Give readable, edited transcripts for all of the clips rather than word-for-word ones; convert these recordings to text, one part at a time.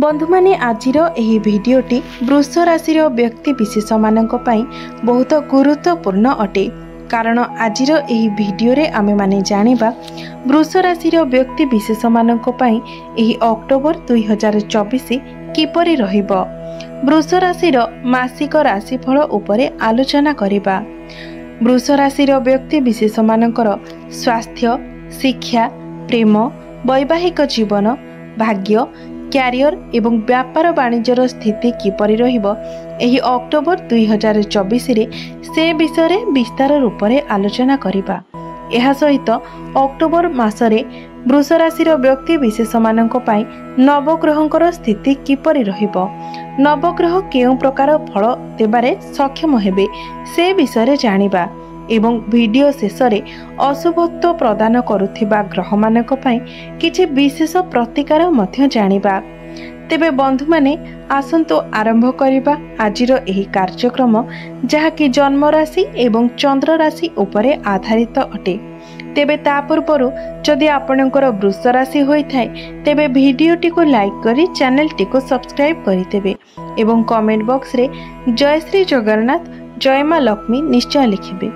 बंधु माने आजिर एही भिडियोटी वृष राशि व्यक्ति विशेष मानक पई बहुत गुरुत्वपूर्ण अटे। कारण आजिर एही भिडियो रे आमे माने जानिबा वृष राशि व्यक्ति विशेष मानक पई एही अक्टोबर 2024 किपरि रहिबो। वृष राशि मासिक राशिफल उपरे आलोचना करिबा। वृष राशि व्यक्ति विशेष मानकर स्वास्थ्य, शिक्षा, प्रेम, वैवाहिक जीवन, भाग्य, क्यारियर एवं व्यापार वाणिज्यर स्थिति किपरि रहिबो एही अक्टोबर 2024 रे से विषय रे विस्तार रूप में आलोचना करिबा। एहा सहित अक्टोबर मासरे वृष राशि व्यक्ति विशेष मानक पई नवग्रहंकर स्थिति किपरि रहिबो, नवग्रह केउ प्रकार फल देबारे सक्षम हेबे से विषय रे जानिबा एवं वीडियो शेष रे अशुभत्व प्रदान करुथिबा ग्रह मानक पई किछि विशेष प्रतिकार मध्य जानिबा। तेबे बंधु माने आसंतु आरंभ करिबा आजिर एही कार्यक्रम जहाँकि जन्म राशि एवं चंद्र राशि उपरे आधारित अटे। तेबे ता पूर्वरु जदि आपणकर वृष राशि होई थाए तेबे भिडियोटी को लाइक करी चैनल टी को सब्सक्राइब करि देबे एवं कमेंट बॉक्स रे जय श्री जगन्नाथ, जय मां लक्ष्मी निश्चय लिखिबे।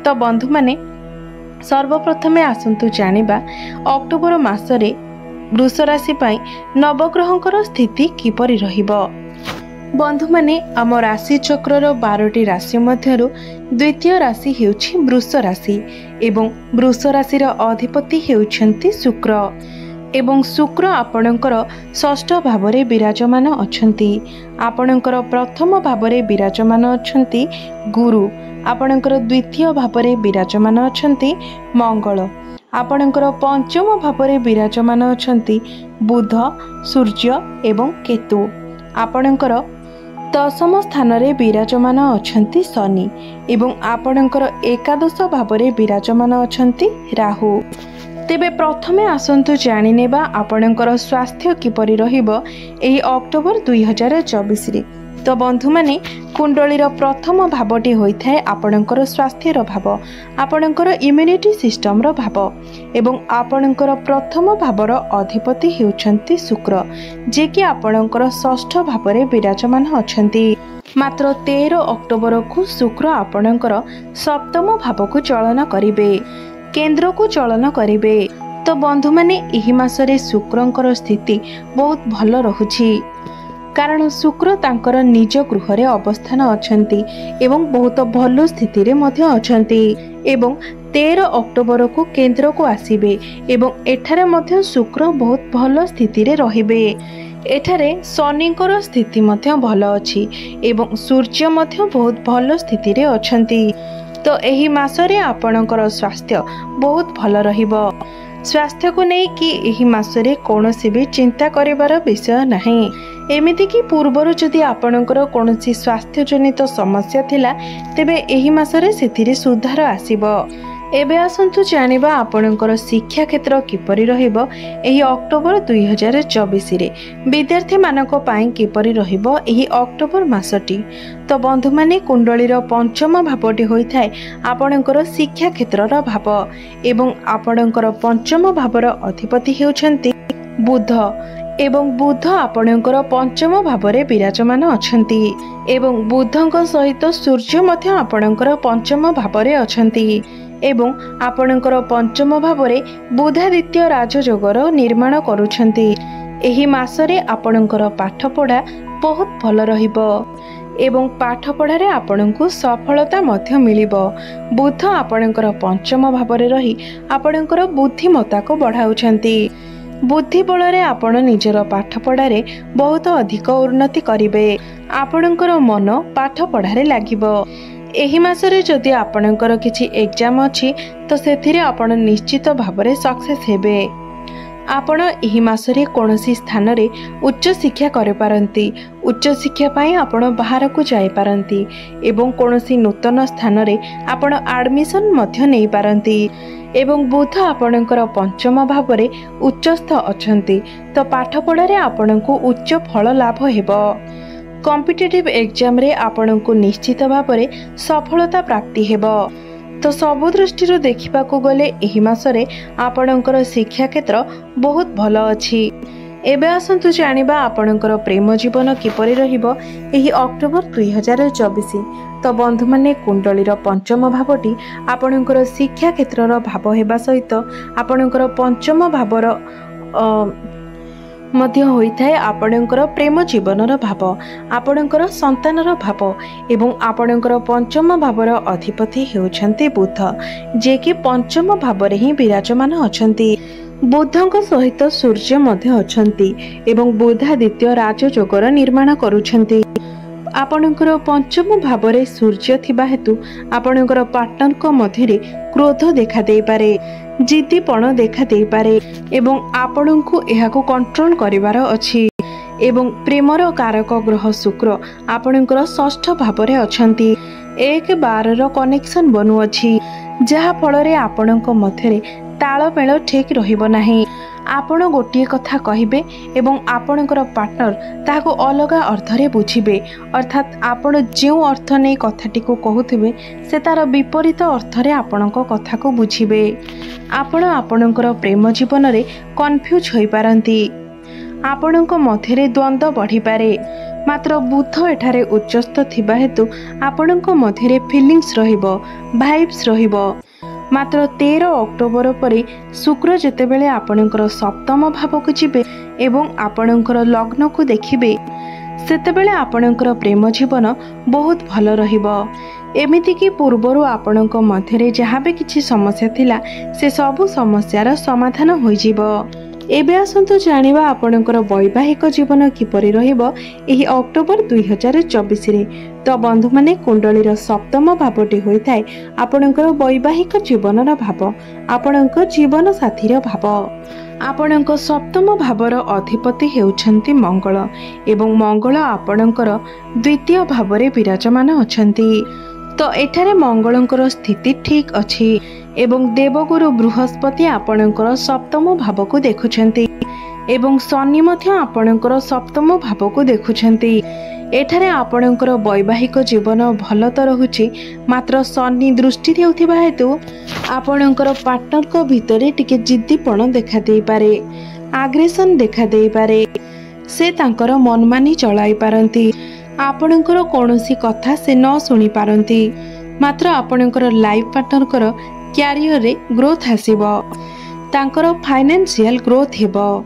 तो बंधु माने सर्वप्रथमे आसंतु जानिबा अक्टोबर मासरे वृष राशि पई नवग्रहंकर स्थिति किपरि रहिबो। बंधु माने आम राशि चक्रर 12टी राशि मध्यरु द्वितीय राशि हेउछि वृष राशि एवं वृष राशिर अधिपति हेउछन्ति शुक्र एवं शुक्र आपणकर षष्ठ भावरे विराजमान अछन्ति। आपणकर प्रथम भावरे विराजमान अछन्ति गुरु, आपणकर द्वितीय भावरे विराजमान अछन्ति मंगल, आपणकर पंचम भावरे विराजमान अछन्ति बुध, सूर्य एवं केतु, आपणकर दशम स्थान रे विराजमान अछन्ति शनि एवं आपणकर एकादश भावरे विराजमान अछन्ति राहु। तेबे प्रथमे आसंतु जानि नेबा आपणकर स्वास्थ्य किपरि रहिबो एही अक्टोबर 2024 रे। तो बंधु माने कुंडलीर प्रथम भावटी होइथाय आपणकर स्वास्थ्यर भाव, आपणकर इम्यूनिटी सिस्टम रो भाव एवं आपणकर प्रथम भावर अधिपति हेउछन्ति शुक्र जे कि आपणकर षष्ठ भावरे विराजमान अछन्ति। मात्र 13 अक्टोबर को शुक्र आपणकर सप्तम भाव को चलन करिवे, केंद्र को चलन करिवे। तो बंधु माने एही मासरे शुक्रंकर स्थिति बहुत भल रहुछि कारण शुक्र तांकर निज गृह रे अवस्थान अछंती एवं बहुत भल स्थिति रे मध्य अछंती एवं 13 अक्टोबर को केंद्र को आसीबे एवं एठारे मध्य शुक्र बहुत भल स्थिति रे रहिबे। एठारे शनिकर स्थिति मध्य भल अछि एवं सूर्य मध्य बहुत भल स्थिति रे अछंती। तो एही मासरे आपणकर स्वास्थ्य बहुत भल रहिबो। स्वास्थ्य को नहीं कि एही मासरे कोनोसी भी चिंता करिवार विषय नहीं। एमिति कि पूर्वरु जदि आपणकर कोनोसी स्वास्थ्य जनित समस्या थिला तेबे एही मासरे सेथिरे सुधार आसीबो। एबे आसंतु जानिबा आपणकर शिक्षा क्षेत्र किपरि रहिबो एही अक्टोबर 2024 रे विद्यार्थी मानक पई किपरि रहिबो एही अक्टोबर मासटी। तो बंधु माने कुंडलीर पंचम भावटी होइथाय आपणकर शिक्षा क्षेत्रर भाव एवं आपणकर पंचम भावर अधिपति हेउछन्ति बुध एवं बुध आपणकर पंचम भावरे विराजमान अछन्ति एवं बुधଙ୍କ सहित सूर्य मध्य आपणकर पंचम भावरे अछन्ति एवं आपणकर पंचम भावरे बुधादित्य राजयोगर निर्माण करुछन्ति। एही मासरे आपणकर पाठ पढ़ा बहुत भल रहिबो एवं पाठ पढ़ारे आपणଙ୍କୁ सफलता मध्य मिलिबो। बुध आपणकर पंचम भावरे रही आपणकर बुद्धिमत्ता को बढ़ाउछन्ति। बुद्धि बल रे आपण निजर पाठ पढ़ारे बहुत अधिक उन्नति करिवे। आपणकर मन पाठ पढ़ारे लागिबो। एही मासरे जदि आपणकर किछि एग्जाम अछि तो सेथिरे आपण निश्चित भावरे सक्सेस हेबे। आपण एही मासरे कोनोसी स्थान रे उच्च शिक्षा करे पारंती। उच्च शिक्षा पई आपण बाहर को जाय पारंती एवं कोनोसी नूतन स्थान रे आपण एडमिशन मध्य नै पारंती एवं बुध आपणकर पंचम भावरे उच्चस्थ अछंती। तो पाठ पढ़ारे आपणको उच्च फल लाभ हेबो। कॉम्पिटिटिव एग्जाम रे आपणको निश्चित भावरे सफलता प्राप्ति हेबो। तो सबु दृष्टि देखा गले एही मासरे आपणकर शिक्षा क्षेत्र बहुत भल अछि। एबे आसंतु जानिबा आपणकर प्रेम जीवन किपरि रहिबो एही अक्टोबर 2024। तो बंधु माने कुंडलीर पंचम भावटी आपणकर शिक्षा क्षेत्रर भाव हेबा सहित आपणकर पंचम भावर मध्य होइथाय आपणकर प्रेम जीवनर भाव, आपणकर संतानर भाव एवं आपणकर पंचम भावर अधिपति हेउछन्ति बुध, जे कि पंचम भावरे ही विराजमान अछन्ति। बुधଙ୍କ सहित सूर्य मध्य अछन्ति एवं बुधादित्य राजयोगर निर्माण करुछन्ति। आपणकर पंचम भावरे सूर्य थिबा हेतु आपणकर पार्टनर मध्य क्रोध देखा देई पारे, जिद्दीपण देखा देई पारे एवं आपणଙ୍କୁ एहाको कंट्रोल करिवार अछि। एवं प्रेमर कारक ग्रह शुक्र आपणकर षष्ठ भावरे अछन्ति। 1-12 कनेक्शन बनु अछि, जहा फलरे आपणଙ୍କ मध्यरे तालमेल ठीक रहिबो नाही। आपण गोटे कथा कहिबे एवं आपणकर पार्टनर ताको अलगा अर्थरे बुझिबे, अर्थात आपण जेउ अर्थ नै कथाटी को कहउथिबे से तार विपरीत अर्थरे आपणक कथा को बुझिबे। आपण आपणकर प्रेम जीवन रे कन्फ्यूज होई पारंती। आपणक मध्यरे द्वंद्व बढ़ी पारे। मात्र बुध एठारे उच्चस्थ थिबा हेतु आपणक मध्यरे फीलिंग्स रहिबो, भाइब्स रहिबो। मात्र 13 अक्टोबर परे शुक्र जेतेबेले आपणकर सप्तम भाव को जिबे एवं आपणकर लग्न को देखिबे, सेतेबेले आपणकर प्रेम जीवन बहुत भल रहिबो। एमिति कि पूर्वरु आपणक मध्यरे जहाँ भी किछि समस्या थिला से सबु समस्यार समाधान होई जिवो। एबे आसंतु जानिबा आपणकर वैवाहिक जीवन किपरि रहिबो एही अक्टोबर 2024 रे। तो बंधु माने कुंडलीर सप्तम भावटी होइथाय आपणकर वैवाहिक जीवनर भाव, आपणकर जीवन साथीर भाव। आपणक सप्तम भावर अधिपति हेउछन्ति मंगल एवं मंगल आपणकर द्वितीय भावरे विराजमान अछन्ति। तो एठारे मंगलंकर स्थिति ठीक अछि एवं देवगुरु बृहस्पति आपणकर सप्तम भाव को देखुछन्ति एवं शनि मध्य आपणकर सप्तम भाव को देखुछन्ति। एठारे आपणकर वैवाहिक जीवन भल तो रहुछि, मात्र शनि दृष्टि देउथिबा हेतु आपणकर पार्टनर को भितरे टिके जिद्दीपण देखा देई पारे, आग्रेशन देखा देई पारे। से तांकर मनमानी चलाई पारंती। आपणकर कोनोसी कथा से न सुनी पारंती। मात्र आपणकर लाइफ पार्टनर क्यारियर रे ग्रोथ आसीबो, तांकर फाइनेंशियल ग्रोथ हेबो।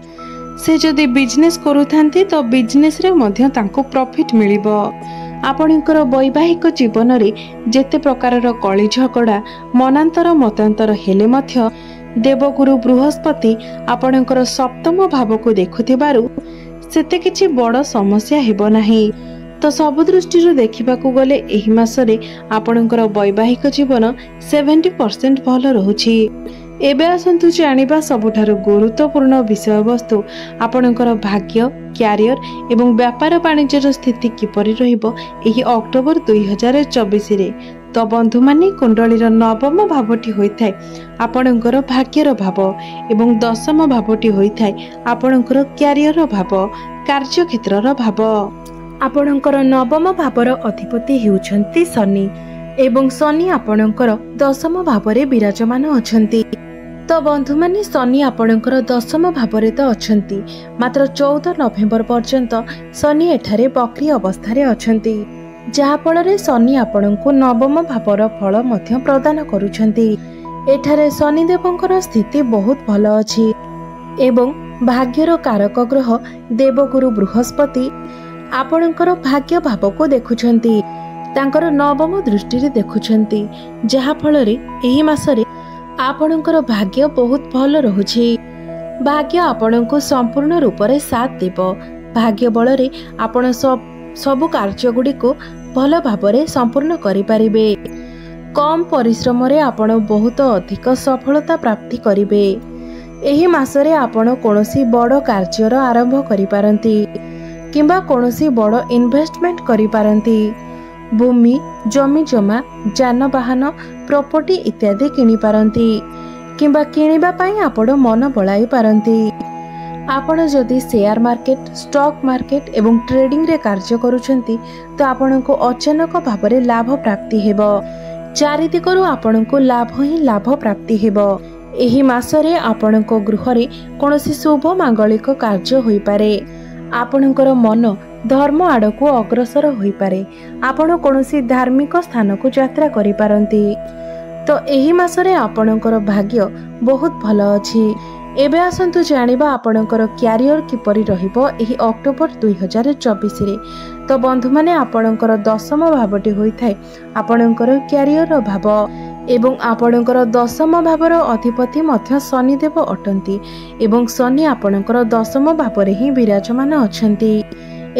से जदि बिजनेस करूथांती तो बिजनेस रे मध्य तांको प्रॉफिट मिलिबो। आपणकर वैवाहिक जीवन रे जेते प्रकारर कଳି झगड़ा मनांतर मतांतर हेले मध्य देवगुरु बृहस्पति आपणकर सप्तम भाव को देखुथिबारु सेते किछि बड़ समस्या हेबो नाही। तो सब दृष्टि देखिबाकू गले एही मासरे आपणकर वैवाहिक जीवन 70% भल रहुछि। एबे आसंतु जानिबा सबुठारु गुरुत्वपूर्ण विषय वस्तु आपणकर भाग्य, क्यारियर एवं व्यापार वाणिज्यर स्थिति किपरि रहिबो एही अक्टोबर 2024 रे। तो बंधु माने कुंडलीर नवम भावटी होइथाय आपणकर भाग्यर भाव एवं दशम भावटी होइथाय आपणकर क्यारियर भाव, कार्य क्षेत्रर भाव। आपणकर नवम भावर अधिपति हेउछन्ति शनि एवं शनि आपणकर दशम भावरे विराजमान अछन्ति। तो बंधु माने शनि आपणकर दशम भावरे तो अछन्ति, मात्र 14 नवेम्बर पर्यंत शनि एठारे बक्री अवस्थारे अछन्ति, जहा फଳରେ शनि आपणଙ୍କୁ नवम भावर फल मध्य प्रदान करूछन्ति। एठारे शनि देवंकर स्थिति बहुत भल अछि एवं भाग्यर कारक ग्रह देवगुरु बृहस्पति आपणकर भाग्य भाव को देखुछन्ति, तांकर नवम दृष्टि रे देखुछन्ति, जहा फଳରେ एही मासरे आपणकर भाग्य बहुत भल रहुछि। भाग्य आपणଙ୍କୁ संपूर्ण रूप रे साथ देबो। भाग्य बलरे आपण सबु कार्य गुडी को भल भाबरे संपूर्ण करि पारिबे। कम परिश्रम रे आपण बहुत अधिक सफलता प्राप्ति करिबे। एही मासरे आपण कोनोसी बड़ कार्यर आरंभ करि पारंती किंबा कोनोसी बड़ इन्वेस्टमेंट करि पारंती। भूमि, जमी जमा, जानवाहन, प्रॉपर्टी इत्यादि किनि पारंती किंबा किनिबा पई आपण मन बळाई पारंती। आपण जदि शेयर मार्केट, स्टॉक मार्केट एवं ट्रेडिंग रे कार्य करूछंती तो आपनको अचानक भाबरे लाभ प्राप्ति हेबो। चारि दिगरु आपनको लाभ ही लाभ प्राप्ति हेबो। ଏହି ମାସରେ ଆପଣଙ୍କ ଗୃହରେ କୌଣସି ଶୁଭ ମାଙ୍ଗଳିକ କାର୍ଯ୍ୟ ହୋଇପାରେ। ଆପଣଙ୍କର ମନ ଧର୍ମ ଆଡ଼କୁ ଅଗ୍ରସର ହୋଇପାରେ। ଆପଣ କୌଣସି ଧାର୍ମିକ ସ୍ଥାନକୁ ଯାତ୍ରା କରିପାରନ୍ତି। ତ ଏହି ମାସରେ ଆପଣଙ୍କର ଭାଗ୍ୟ ବହୁତ ଭଲ ଅଛି। ଏବେ ଆସନ୍ତୁ ଜାଣିବା ଆପଣଙ୍କର କ୍ୟାରିୟର କିପରି ରହିବ ଏହି ଅକ୍ଟୋବର 2024ରେ। ତ ବନ୍ଧୁମାନେ, ଆପଣଙ୍କର ଦଶମ ଭାବଟି ହୋଇଥାଏ ଆପଣଙ୍କର କ୍ୟାରିୟର ଭାବ ଏବଂ ଆପଣଙ୍କର ଦଶମ ଭାବର ଅଧିପତି ମଧ୍ୟ ଶନିଦେବ ଅଟନ୍ତି ଏବଂ ଶନି ଆପଣଙ୍କର ଦଶମ ଭାବରେ ହିଁ ବିରାଜମାନ ଅଛନ୍ତି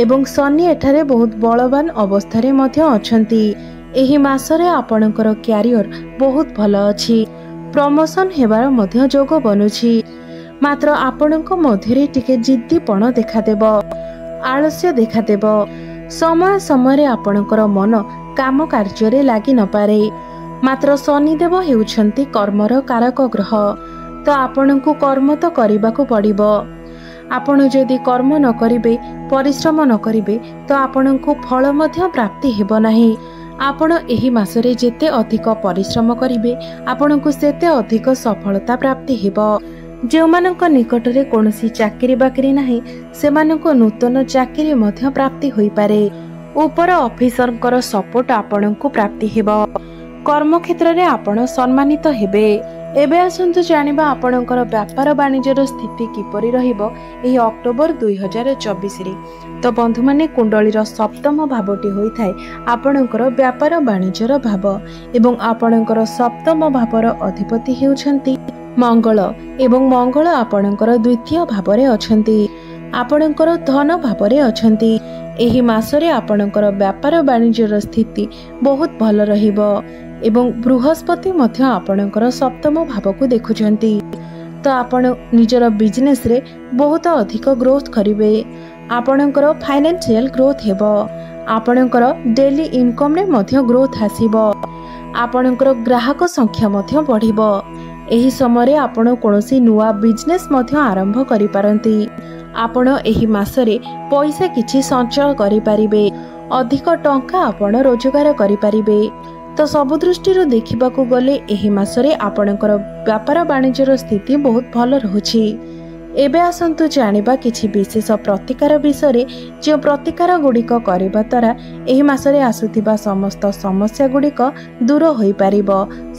ଏବଂ ଶନି ଏଠାରେ ବହୁତ ବଳବାନ ଅବସ୍ଥାରେ ମଧ୍ୟ ଅଛନ୍ତି। ଏହି ମାସରେ ଆପଣଙ୍କର କ୍ୟାରିୟର ବହୁତ ଭଲ ଅଛି। ପ୍ରମୋସନ ହେବାର ମଧ୍ୟ ଯୋଗ ବନୁଛି। ମାତ୍ର ଆପଣଙ୍କ ମଧ୍ୟରେ ଟିକେ ଜିଦ୍ଦିପଣ ଦେଖାଦେବ, ଆଳସ୍ୟ ଦେଖାଦେବ। ସମୟ ସମୟରେ ଆପଣଙ୍କର ମନ କାମ କାର୍ଯ୍ୟରେ ଲାଗି ନପାରେ। ମାତ୍ର ଶନିଦେବ ହେଉଛନ୍ତି କର୍ମର କାରକ ଗ୍ରହ। ତ ଆପଣଙ୍କୁ କର୍ମ ତ କରିବାକୁ ପଡ଼ିବ। ଆପଣ ଯଦି କର୍ମ ନ କରିବେ, ପରିଶ୍ରମ ନ କରିବେ, ତ ଆପଣଙ୍କୁ ଫଳ ମଧ୍ୟ ପ୍ରାପ୍ତି ହେବ ନାହିଁ। ଆପଣ ଏହି ମାସରେ ଯେତେ ଅଧିକ ପରିଶ୍ରମ କରିବେ, ଆପଣଙ୍କୁ ସେତେ ଅଧିକ ସଫଳତା ପ୍ରାପ୍ତି ହେବ। ଯେଉଁମାନଙ୍କ ନିକଟରେ କୌଣସି ଚାକିରି ବାକିରି ନାହିଁ, ସେମାନଙ୍କୁ ନୂତନ ଚାକିରି ମଧ୍ୟ ପ୍ରାପ୍ତି ହୋଇପାରେ। ଉପର ଅଫିସରଙ୍କର ସପୋର୍ଟ ଆପଣଙ୍କୁ ପ୍ରାପ୍ତି ହେବ। କର୍ମକ୍ଷେତ୍ରରେ ଆପଣ ସମ୍ମାନିତ ହେବେ। ଏବେ ଆସନ୍ତୁ ଜାଣିବା ଆପଣଙ୍କର ବ୍ୟାପାର ବାଣିଜ୍ୟର ସ୍ଥିତି କିପରି ରହିବ ଏହି ଅକ୍ଟୋବର 2024ରେ। ତ ବନ୍ଧୁମାନେ, କୁଣ୍ଡଳୀର ସପ୍ତମ ଭାବଟି ହୋଇଥାଏ ଆପଣଙ୍କର ବ୍ୟାପାର ବାଣିଜ୍ୟର ଭାବ ଏବଂ ଆପଣଙ୍କର ସପ୍ତମ ଭାବର ଅଧିପତି ହେଉଛନ୍ତି ମଙ୍ଗଳ ଏବଂ ମଙ୍ଗଳ ଆପଣଙ୍କର ଦ୍ୱିତୀୟ ଭାବରେ ଅଛନ୍ତି, ଆପଣଙ୍କର ଧନ ଭାବରେ ଅଛନ୍ତି। ଏହି ମାସରେ ଆପଣଙ୍କର ବ୍ୟାପାର ବାଣିଜ୍ୟର ସ୍ଥିତି ବହୁତ ଭଲ ରହିବ ଏବଂ ବୃହସ୍ପତି ମଧ୍ୟ ଆପଣଙ୍କର ସପ୍ତମ ଭାବକୁ ଦେଖୁଛନ୍ତି। ତ ଆପଣ ନିଜର ବିଜନେସରେ ବହୁତ ଅଧିକ ଗ୍ରୋଥ କରିବେ। ଆପଣଙ୍କର ଫାଇନାନ୍ସିଆଲ ଗ୍ରୋଥ ହେବ। ଆପଣଙ୍କର ଡେଲି ଇନକମରେ ମଧ୍ୟ ଗ୍ରୋଥ ଆସିବ। ଆପଣଙ୍କର ଗ୍ରାହକ ସଂଖ୍ୟା ମଧ୍ୟ ବଢ଼ିବ। ଏହି ସମୟରେ ଆପଣ କୌଣସି ନୂଆ ବିଜନେସ୍ ମଧ୍ୟ ଆରମ୍ଭ କରିପାରନ୍ତି। ଆପଣ ଏହି ମାସରେ ପଇସା କିଛି ସଞ୍ଚୟ କରିପାରିବେ। ଅଧିକ ଟଙ୍କା ଆପଣ ରୋଜଗାର କରିପାରିବେ। ତ ସବୁ ଦୃଷ୍ଟିରୁ ଦେଖିବାକୁ ଗଲେ ଏହି ମାସରେ ଆପଣଙ୍କର ବ୍ୟାପାର ବାଣିଜ୍ୟର ସ୍ଥିତି ବହୁତ ଭଲ ରହୁଛି। ଏବେ ଆସନ୍ତୁ ଜାଣିବା କିଛି ବିଶେଷ ପ୍ରତିକାର ବିଷୟରେ, ଯେଉଁ ପ୍ରତିକାର ଗୁଡ଼ିକ କରିବା ଦ୍ୱାରା ଏହି ମାସରେ ଆସୁଥିବା ସମସ୍ତ ସମସ୍ୟା ଗୁଡ଼ିକ ଦୂର ହୋଇପାରିବ,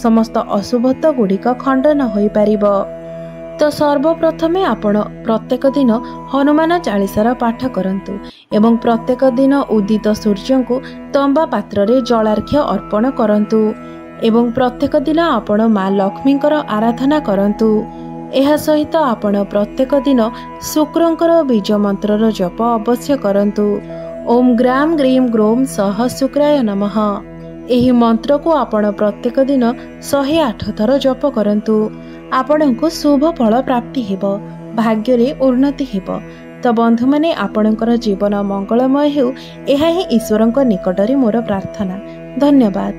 ସମସ୍ତ ଅଶୁଭତ୍ୱ ଗୁଡ଼ିକ ଖଣ୍ଡନ ହୋଇପାରିବ। ତ ସର୍ବପ୍ରଥମେ ଆପଣ ପ୍ରତ୍ୟେକ ଦିନ ହନୁମାନ ଚାଳିଶାର ପାଠ କରନ୍ତୁ ଏବଂ ପ୍ରତ୍ୟେକ ଦିନ ଉଦିତ ସୂର୍ଯ୍ୟଙ୍କୁ ତମ୍ବା ପାତ୍ରରେ ଜଳାର୍ଘ୍ୟ ଅର୍ପଣ କରନ୍ତୁ ଏବଂ ପ୍ରତ୍ୟେକ ଦିନ ଆପଣ ମା ଲକ୍ଷ୍ମୀଙ୍କର ଆରାଧନା କରନ୍ତୁ। ଏହା ସହିତ ଆପଣ ପ୍ରତ୍ୟେକ ଦିନ ଶୁକ୍ରଙ୍କର ବୀଜ ମନ୍ତ୍ରର ଜପ ଅବଶ୍ୟ କରନ୍ତୁ। ଓମ୍ ଗ୍ରାମ ଗ୍ରୀମ ଗ୍ରୋମ ସହ ଶୁକ୍ରାୟ ନମଃ। ଏହି ମନ୍ତ୍ରକୁ ଆପଣ ପ୍ରତ୍ୟେକ ଦିନ 108 ଥର ଜପ କରନ୍ତୁ। ଆପଣଙ୍କୁ ଶୁଭ ଫଳ ପ୍ରାପ୍ତି ହେବ, ଭାଗ୍ୟରେ ଉନ୍ନତି ହେବ। ତ ବନ୍ଧୁମାନେ, ଆପଣଙ୍କର ଜୀବନ ମଙ୍ଗଳମୟ ହେଉ, ଏହା ହିଁ ଈଶ୍ୱରଙ୍କ ନିକଟରେ ମୋର ପ୍ରାର୍ଥନା। ଧନ୍ୟବାଦ।